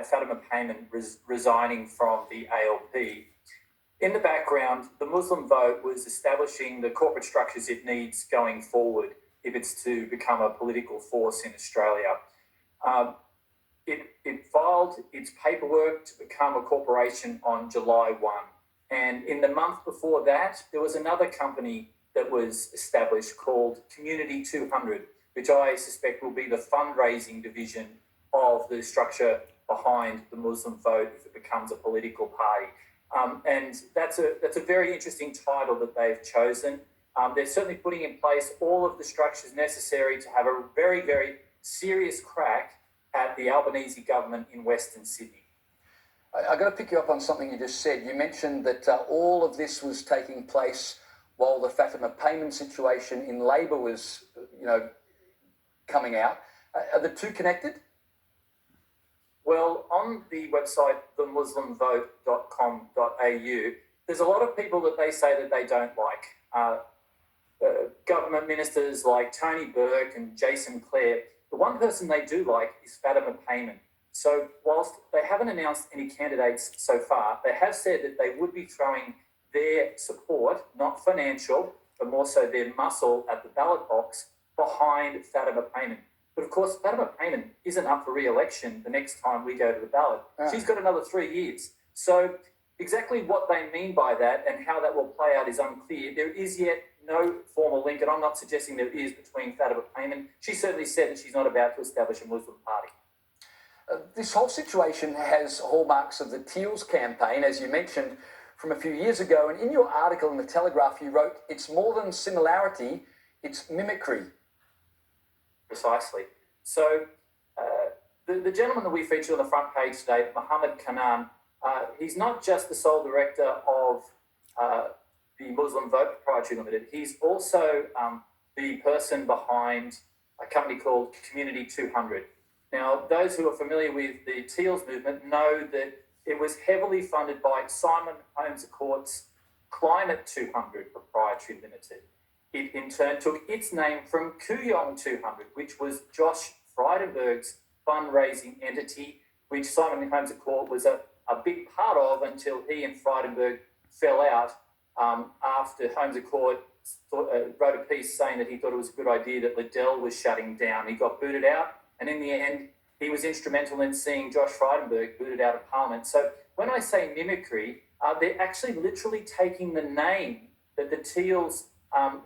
had Fatima Payman resigning from the ALP. In the background, the Muslim Vote was establishing the corporate structures it needs going forward if it's to become a political force in Australia. It filed its paperwork to become a corporation on July 1. And in the month before that, there was another company that was established called Community 200, which I suspect will be the fundraising division of the structure behind the Muslim Vote if it becomes a political party. And that's a very interesting title that they've chosen. They're certainly putting in place all of the structures necessary to have a very, very serious crack at the Albanese government in Western Sydney. I've got to pick you up on something you just said. You mentioned that all of this was taking place while the Fatima Payman situation in Labor was, coming out. Are the two connected? Well, on the website, themuslimvote.com.au, there's a lot of people that they say that they don't like. Government ministers like Tony Burke and Jason Clare. The one person they do like is Fatima Payman. So whilst they haven't announced any candidates so far, they have said that they would be throwing their support, not financial, but more so their muscle at the ballot box behind Fatima Payman. But of course, Fatima Payman isn't up for re-election the next time we go to the ballot. She's got another 3 years. So exactly what they mean by that and how that will play out is unclear. There is yet no formal link, and I'm not suggesting there is, between Fatima Payman. She certainly said that she's not about to establish a Muslim party. This whole situation has hallmarks of the Teals campaign, as you mentioned, from a few years ago. And in your article in The Telegraph, you wrote, "It's more than similarity, it's mimicry." Precisely. So the gentleman that we feature on the front page today, Mohammed Kanan, he's not just the sole director of the Muslim Vote Proprietary Limited. He's also the person behind a company called Community 200. Now, those who are familiar with the Teals movement know that it was heavily funded by Simon Holmes à Court's Climate 200 Proprietary Limited. It in turn took its name from Kooyong 200, which was Josh Frydenberg's fundraising entity, which Simon Holmes à Court was a big part of until he and Frydenberg fell out after Holmes à Court wrote a piece saying that he thought it was a good idea that Liddell was shutting down. He got booted out, and in the end, he was instrumental in seeing Josh Frydenberg booted out of Parliament. So when I say mimicry, they're actually literally taking the name that the Teals'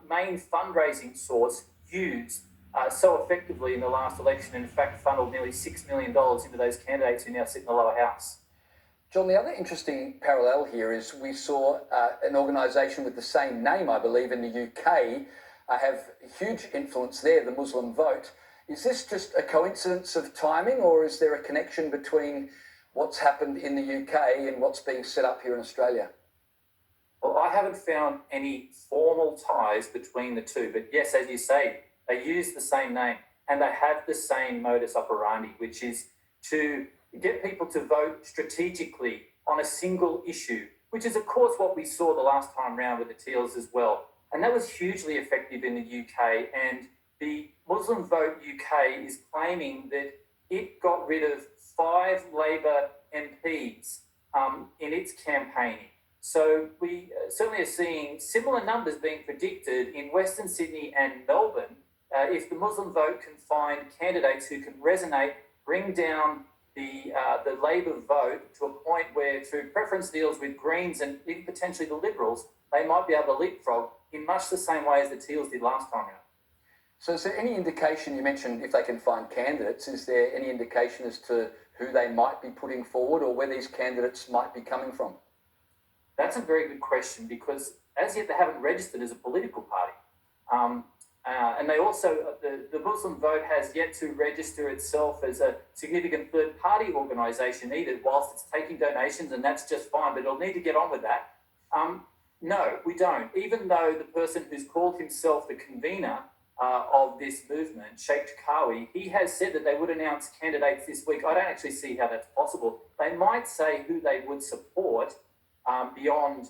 main fundraising source used so effectively in the last election, and in fact funneled nearly $6 million into those candidates who now sit in the lower house. John, the other interesting parallel here is we saw an organisation with the same name, I believe, in the UK have huge influence there, the Muslim Vote. Is this just a coincidence of timing, or is there a connection between what's happened in the UK and what's being set up here in Australia? Well, I haven't found any formal ties between the two, but yes, as you say, they use the same name and they have the same modus operandi, which is to get people to vote strategically on a single issue, which is, of course, what we saw the last time round with the Teals as well. And that was hugely effective in the UK. And the Muslim Vote UK is claiming that it got rid of 5 Labor MPs in its campaigning. So we certainly are seeing similar numbers being predicted in Western Sydney and Melbourne if the Muslim Vote can find candidates who can resonate, bring down the Labor vote to a point where, through preference deals with Greens and even potentially the Liberals, they might be able to leapfrog in much the same way as the Teals did last time around. So is there any indication, you mentioned if they can find candidates, is there any indication as to who they might be putting forward or where these candidates might be coming from? That's a very good question, because as yet they haven't registered as a political party. And they also, the Muslim Vote has yet to register itself as a significant third-party organisation either, whilst it's taking donations, and that's just fine, but it'll need to get on with that. No, we don't. Even though the person who's called himself the convener of this movement, Sheikh Chakawi, he has said that they would announce candidates this week. I don't actually see how that's possible. They might say who they would support beyond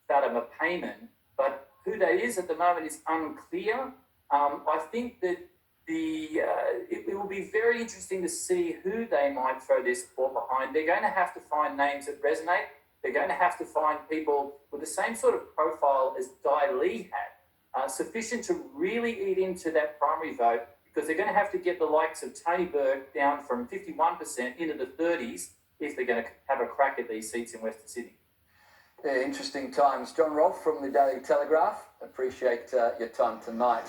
Fatima Payman, but who that is at the moment is unclear. I think that it will be very interesting to see who they might throw their support behind. They're going to have to find names that resonate. They're going to have to find people with the same sort of profile as Dai Li had, sufficient to really eat into that primary vote, because they're going to have to get the likes of Tony Burke down from 51% into the 30s if they're going to have a crack at these seats in Western Sydney. Yeah, interesting times. John Rolfe from the Daily Telegraph, appreciate your time tonight.